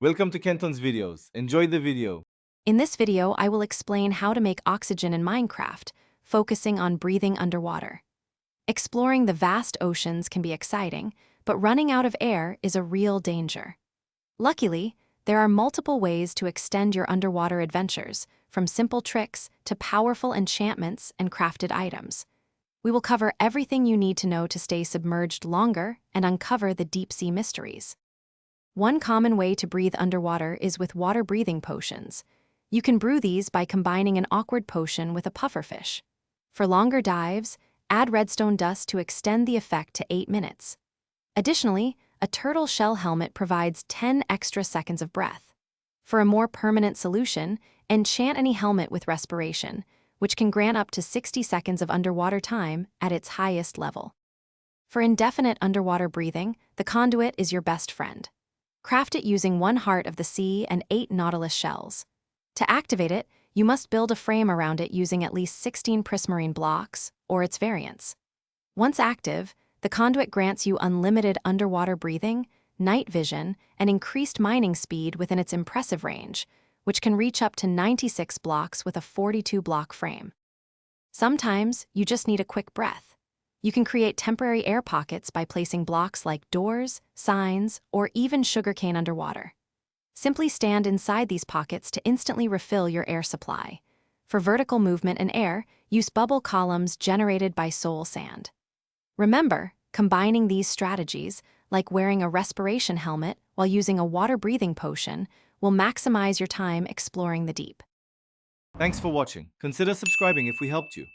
Welcome to Kenton's videos. Enjoy the video. In this video, I will explain how to make oxygen in Minecraft, focusing on breathing underwater. Exploring the vast oceans can be exciting, but running out of air is a real danger. Luckily, there are multiple ways to extend your underwater adventures, from simple tricks to powerful enchantments and crafted items. We will cover everything you need to know to stay submerged longer and uncover the deep-sea mysteries. One common way to breathe underwater is with water-breathing potions. You can brew these by combining an awkward potion with a pufferfish. For longer dives, add redstone dust to extend the effect to 8 minutes. Additionally, a turtle shell helmet provides 10 extra seconds of breath. For a more permanent solution, enchant any helmet with respiration, which can grant up to 60 seconds of underwater time at its highest level. For indefinite underwater breathing, the conduit is your best friend. Craft it using 1 heart of the sea and 8 nautilus shells. To activate it, you must build a frame around it using at least 16 prismarine blocks, or its variants. Once active, the conduit grants you unlimited underwater breathing, night vision, and increased mining speed within its impressive range, which can reach up to 96 blocks with a 42-block frame. Sometimes, you just need a quick breath. You can create temporary air pockets by placing blocks like doors, signs, or even sugarcane underwater. Simply stand inside these pockets to instantly refill your air supply. For vertical movement and air, use bubble columns generated by soul sand. Remember, combining these strategies, like wearing a respiration helmet while using a water-breathing potion, will maximize your time exploring the deep. Thanks for watching. Consider subscribing if we helped you.